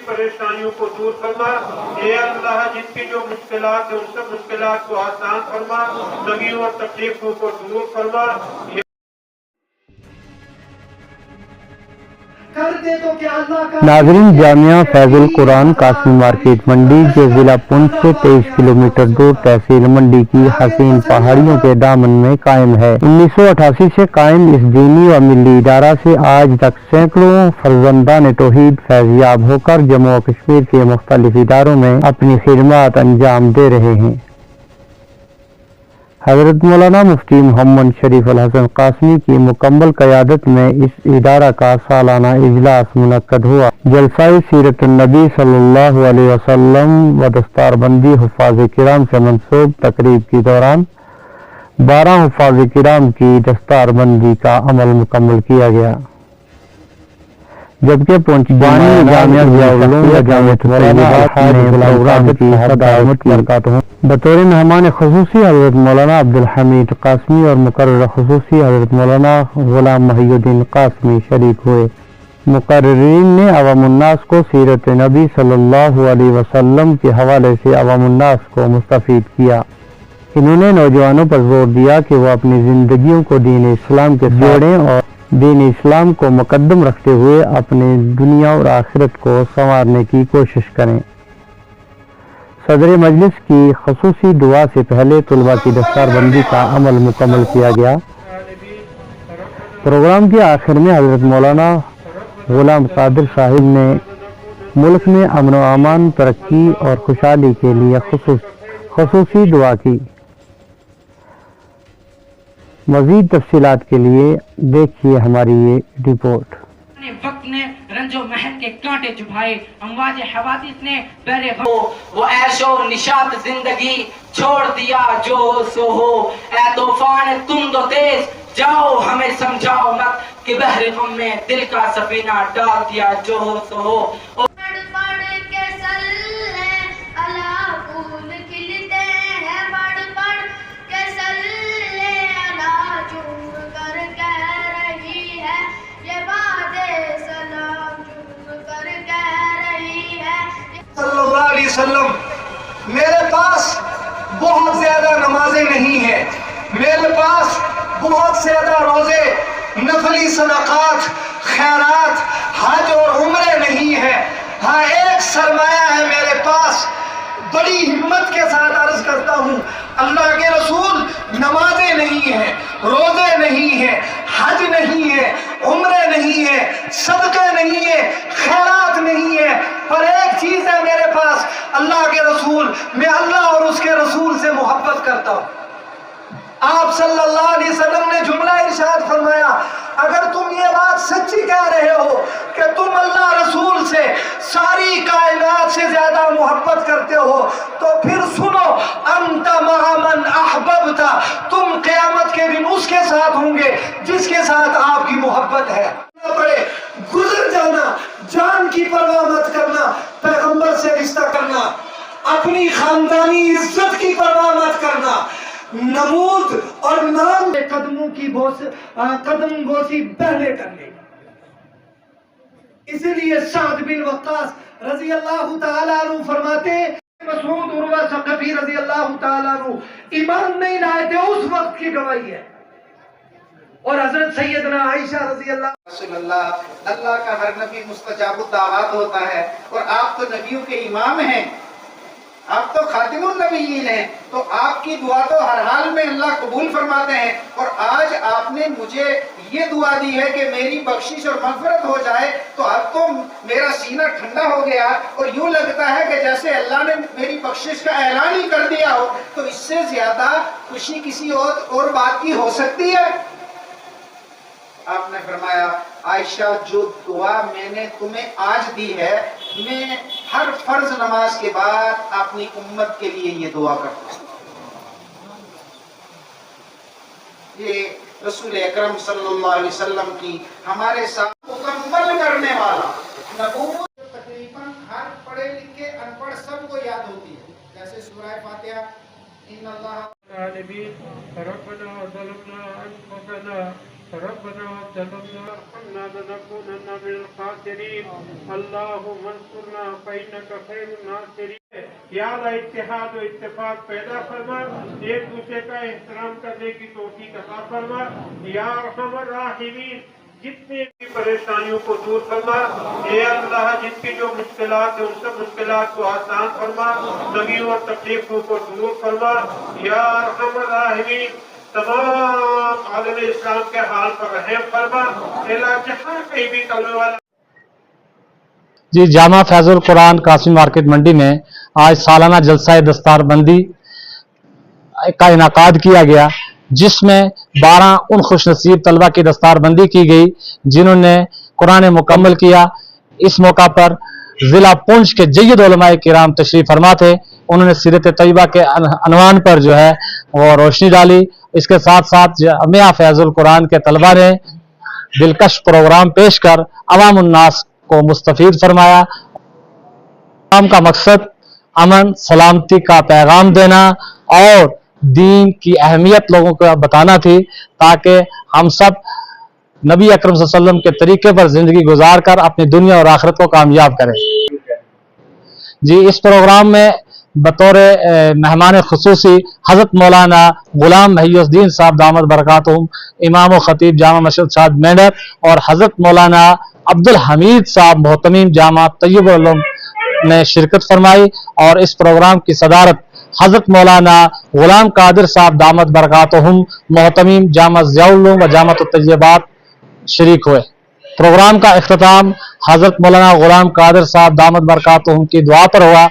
परेशानियों को दूर फरमा। ए अल्लाह, जिनकी जो मुश्किलात है उन सब मुश्किलात को आसान फरमा, तंगियों और तकलीफों को दूर फरमा। नाज़रीन, जामिया फैजुल कुरान कासमी मार्केट मंडी जो जिला पुंछ से 23 किलोमीटर दूर तहसील मंडी की हसीन पहाड़ियों के दामन में कायम है। 1988 से कायम इस दीनी व मिली इदारा से आज तक सैकड़ों फर्जंदान तौहीद फैज़याब होकर जम्मू और कश्मीर के मुख्तलिफ इदारों में अपनी खिदमत अंजाम दे रहे हैं। हज़रत मौलाना मुफ्ती मोहम्मद शरीफ अल हसन कासमी की मुकम्मल क़यादत में इस इदारा का सालाना इजलास मुनक्कद हुआ। जलसाए सीरत नबी सल्लल्लाहु अलैहि वसल्लम व दस्तारबंदी हुफ़ाज़ किराम से मंसूब तकरीब के दौरान 12 हुफ़ाज़ किराम की दस्तारबंदी का अमल मुकम्मल किया गया, जबकि पुंछ जामिया बतौर मेहमान ख़ुसूसी हज़रत मौलाना अब्दुल हमीद कासमी और मुकर्रर ख़ुसूसी हज़रत मौलाना ग़ुलाम महियुद्दीन कासमी शरीक हुए। मुकर्रिरीन ने अवामुन्नास को सीरत नबी सल्लल्लाहु अलैहि वसल्लम के हवाले से अवामुन्नास को मुस्तफ़ीद किया। इन्होंने नौजवानों पर जोर दिया कि वह अपनी ज़िंदगियों को दीन इस्लाम के जोड़ें और दीन इस्लाम को मुकद्दम रखते हुए अपनी दुनिया और आखिरत को संवारने की कोशिश करें। सदर मजलिस की ख़ुसूसी दुआ से पहले तुलबा की दस्तारबंदी का अमल मुकम्मल किया गया। प्रोग्राम के आखिर में हज़रत मौलाना ग़ुलाम कादिर साहिब ने मुल्क में अमन व अमान, तरक्की और खुशहाली के लिए ख़ुसूसी दुआ की। मज़ीद तफ़सीलात के लिए देखिए हमारी ये रिपोर्ट। वक्त ने रंजो महल के कांटे चुभाए, अमवाज हवादिस ने पहले वो ऐशो निशात जिंदगी छोड़ दिया जो सो हो। ऐ तूफान तुम दो तेज जाओ, हमें समझाओ मत कि बहरे गम में दिल का सफीना डाल दिया जो हो सो हो। मेरे पास बहुत ज्यादा नमाजें नहीं है, मेरे पास बहुत ज्यादा रोजे, नफली सदक़ात, खैरात, हज और उम्रे नहीं है। हाँ, एक सरमाया है मेरे पास। बड़ी हिम्मत के साथ अर्ज करता हूँ, अल्लाह के रसूल, नमाजें नहीं है, रोजे नहीं है, हज नहीं है, उम्रे नहीं है, सदक़े नहीं है, खैरात नहीं है, पर एक चीज है मेरे पास, अल्लाह के रसूल। मैं अल्लाह और उसके रसूल से मोहब्बत करता हूँ। आप सल्लल्लाहु अलैहि वसल्लम ने जुमला इरशाद फरमाया, अगर तुम ये बात सच्ची कह रहे हो कि तुम अल्लाह रसूल से सारी कायनात से ज्यादा मोहब्बत करते हो, तो फिर सुनो, अंत मअमन अहबब्ता, तुम क़यामत के दिन उसके साथ होंगे जिसके साथ आपकी मोहब्बत है। गुजर जाना, जान की परवाह मत करना, पैगंबर से रिश्ता करना, अपनी खानदानी इज्जत की परवाह मत करना, नमूद और नाम कदमों की कदम बोसी पहले करने। इसलिए साद बिन वक्कास रजी अल्लाह ताला अन्हु फरमाते, मसूद उर्वा सक़फ़ी रजी अल्लाह ताला अन्हु ईमान नहीं लाए थे, उस वक्त की गवाही है। और हजरत सैयदना आयशा रजी अल्लाह, अल्लाह का हर नबी मुस्तजाबुद दावत होता है और आप तो नबियों के इमाम हैं, आप तो खातिमुन नबीयीन हैं, तो आपकी दुआ तो हर हाल में अल्लाह कबूल फरमाते हैं। और आज आपने मुझे ये दुआ दी है कि मेरी बख्शिश और मग़फ़िरत हो जाए, तो अब तो मेरा सीना ठंडा हो गया और यूं लगता है कि जैसे अल्लाह ने मेरी बख्शिश का ऐलान ही कर दिया हो। तो इससे ज्यादा खुशी किसी और बात की हो सकती है? आपने फरमाया, आयशा, जो दुआ मैंने तुम्हें आज दी है, मैं हर फर्ज नमाज के बाद अपनी उम्मत के लिए ये दुआ करता हूँ। ये रसूल अकरम सल्लल्लाहु अलैहि वसल्लम की हमारे साथ मुकम्मल करने वाला नबूवत तकरीबन हर पढ़े लिखे अनपढ़ सबको याद होती है, जैसे सूरह फातिहा, इन्नल्लाह ربنا ظلمنا أنفسنا لنكونن من الخاسرين اللهم انصرنا فإنك خير الناصرين یا اللہ اتحاد و اتفاق پیدا فرما ایک دوسرے کا احترام کرنے کی توفیق عطا فرما یا ارحم الراحمین جتنے بھی پریشانیوں کو دور فرما اے اللہ جن کی جو مشکلات ہیں ان سب مشکلات کو آسان فرما نبیوں اور تکلیفوں کو دور فرما یا ارحم الراحمین تمام عالم اسلام کے حال پر رحم فرما اللہ جہاں کہیں بھی کلمے والا جی جامع فیض القرآن قاسمی مارکیٹ منڈی میں آج سالانہ جلسہ دستار بندی کا انعقاد کیا گیا جس میں 12 ان خوش نصیب طلبہ کی دستار بندی کی گئی جنہوں نے قرآن مکمل کیا۔ اس موقع پر ضلع پونچھ کے جید علماء کرام تشریف فرما تھے، انہوں نے سیرت طیبہ کے عنوان پر جو ہے وہ روشنی ڈالی۔ اس کے ساتھ ساتھ جامعہ فیض القرآن کے طلبہ نے دلکش پروگرام پیش کر عوام الناس کو مستفید فرمایا۔ پروگرام کا مقصد امن سلامتی کا پیغام دینا اور دین کی اہمیت لوگوں کو بتانا تھی تاکہ ہم سب نبی اکرم صلی اللہ علیہ وسلم کے طریقے پر زندگی گزار کر اپنی دنیا اور آخرت کو کامیاب کریں۔ جی اس پروگرام میں بطور مہمان خصوصی حضرت مولانا غلام محی الدین صاحب دامت برکاتہم امام و خطیب جامع مسجد شاد مینڈر اور حضرت مولانا عبدالحمید صاحب محتمیم جامع طیب العلوم نے شرکت فرمائی اور اس پروگرام کی صدارت حضرت مولانا غلام قادر صاحب دامت برکاتہم محتمیم جامع ضیاء العلوم و جامع الطیبات شریک ہوئے۔ پروگرام کا اختتام حضرت مولانا غلام قادر صاحب دامت برکاتہم کی دعا پر ہوا۔